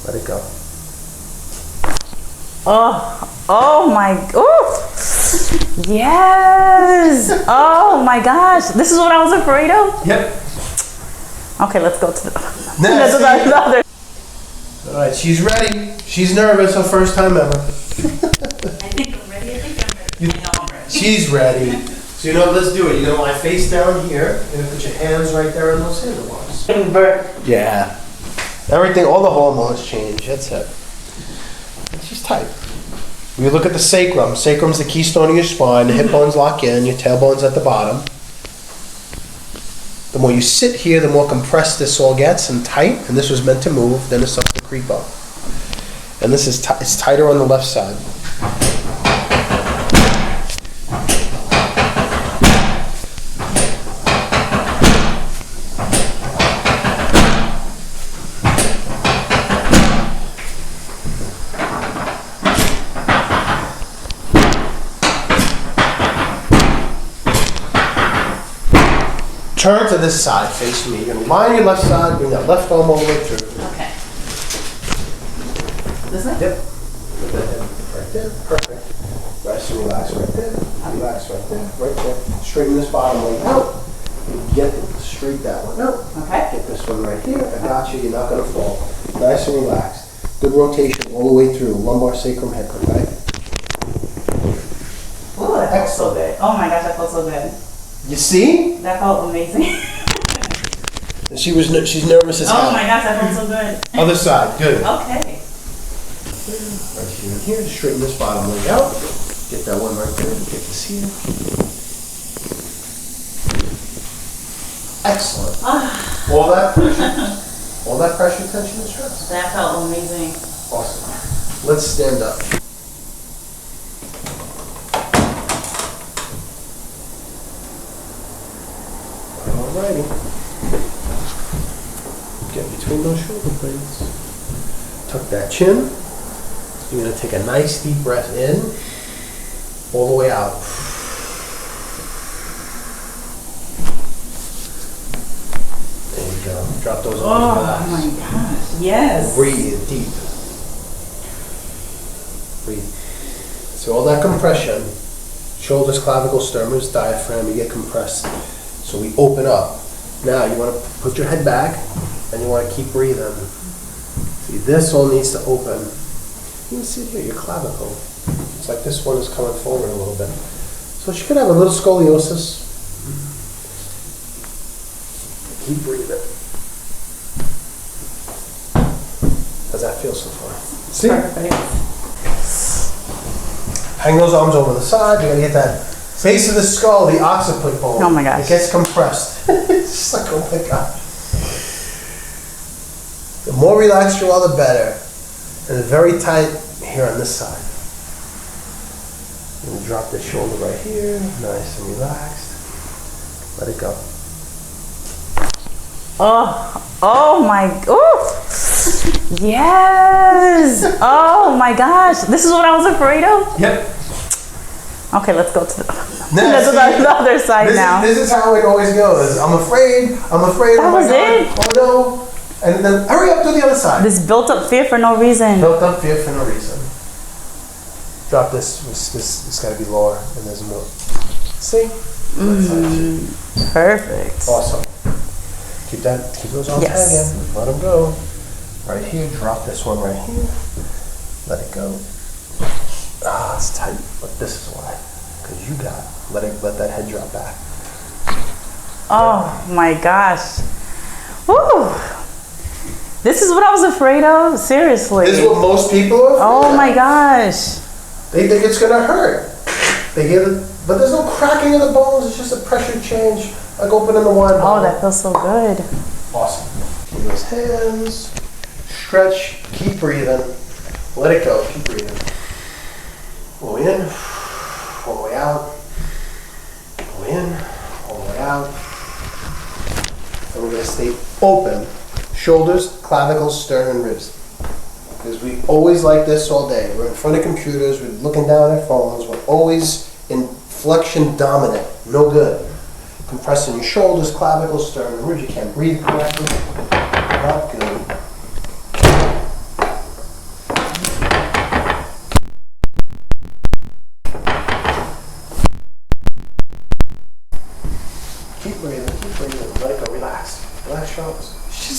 Let it go. Oh my, yes. Oh my gosh. This is what I was afraid of? Yep. Okay, let's go to the other. All right, she's ready. She's nervous, her first time ever. I think I'm ready. I know I'm ready. She's ready. So you know, let's do it. You're gonna lie face down here, and put your hands right there on those handlebars. Yeah. Everything, all the hormones change. That's it. And she's tight. We look at the sacrum. Sacrum's the keystone of your spine. The hip bones lock in. Your tailbone's at the bottom. The more you sit here, the more compressed this all gets and tight. And this was meant to move. Then it starts to creep up. And this is it's tighter on the left side. Turn to this side, face me. You're going to line your left side, bring that left arm all the way through. Okay. This way? Yep. Put that head right there. Perfect. Nice and relax right there. Relax right there. Right there. Straighten this bottom leg out. Get straight that one out. Okay. Get this one right here. I got you. You're not going to fall. Nice and relaxed. Good rotation all the way through. Lumbar, sacrum, hip, right? Ooh, that felt so good. Oh my gosh, that felt so good. You see? That felt amazing. She's nervous as hell. Oh my gosh, that felt so good. Other side, good. Okay. Right here and here, straighten this bottom leg out. Get that one right there, get this here. Excellent. All that pressure, tension, and stress. That felt amazing. Awesome. Let's stand up. Alrighty. Get between those shoulder blades. Tuck that chin. You're going to take a nice deep breath in, all the way out. There you go. Drop those arms. Oh my gosh, yes. Breathe deep. Breathe. So all that compression, shoulders, clavicles, sternums, diaphragm, you get compressed. So we open up. Now you want to put your head back and you want to keep breathing. See, this all needs to open. You can see here, your clavicle. It's like this one is coming forward a little bit. So she could have a little scoliosis. Keep breathing. How's that feel so far? See? Perfect. Hang those arms over the side. You're going to get that base of the skull, the occiput bone. Oh my gosh. It gets compressed. It's just like, oh my God. The more relaxed you are, the better. And it's very tight here on this side. And drop the shoulder right here. Nice and relaxed. Let it go. Oh my, yes. Oh my gosh. This is what I was afraid of? Yep. Okay, let's go to the other side now. This is how it always goes. I'm afraid. That oh was my God. it? Oh no. And then hurry up to the other side. This built up fear for no reason. Built up fear for no reason. Drop this. This got to be lower, and there's more. See? Perfect. Awesome. Keep those arms hanging. Let them go. Right here. Drop this one right here. Let it go. Ah, it's tight, but this is why. Because you got it. Let that head drop back. Oh my gosh. Woo. This is what I was afraid of. Seriously. This is what most people are afraid Oh of. my gosh. They think it's gonna hurt. But there's no cracking in the bones. It's just a pressure change, like opening the wine bottle. Oh, that feels so good. Awesome. Keep those hands. Stretch. Keep breathing. Let it go. Keep breathing. Go in. All the way out. Go in. All the way out. And we're gonna stay open. Shoulders, clavicles, sternum, and ribs. Because we always like this all day. We're in front of computers, we're looking down at phones, we're always in flexion dominant. No good. Compressing your shoulders, clavicles, sternum, and ribs. You can't breathe correctly. Not good.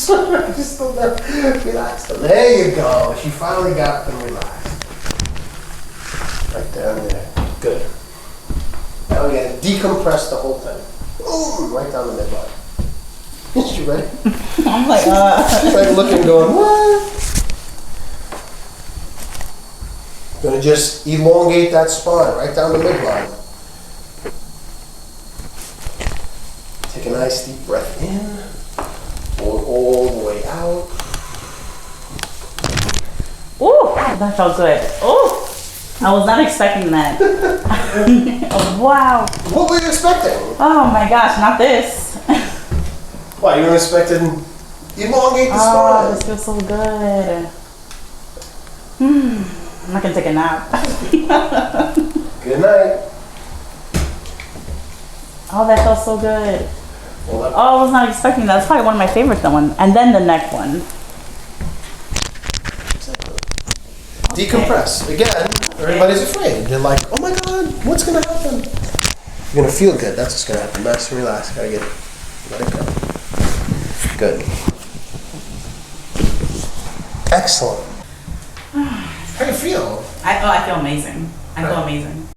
Just still there. Relax. There you go. She finally got them relaxed. Right down there. Good. Now we gotta decompress the whole thing. Boom! Right down the midline. Is she ready? I'm like, She's like looking, going, what? Gonna just elongate that spine right down the midline. Take a nice deep breath in. Pull it all the way out. ooh, that felt good. Ooh, I was not expecting that. Oh, wow. What were you expecting? Oh my gosh, not this. Why, you were expecting elongate the Oh, spine? this feels so good. I'm not gonna take a nap. Good night. Oh, that felt so good. Well, that- Oh, I was not expecting that. That's probably one of my favorites, that one. And then the neck one. Decompress. Again, everybody's afraid. They're like, oh my God, what's gonna happen? You're gonna feel good. That's what's gonna happen. Nice and relax. Gotta get it. Let it go. Good. Excellent. How do you feel? I feel amazing. I feel amazing.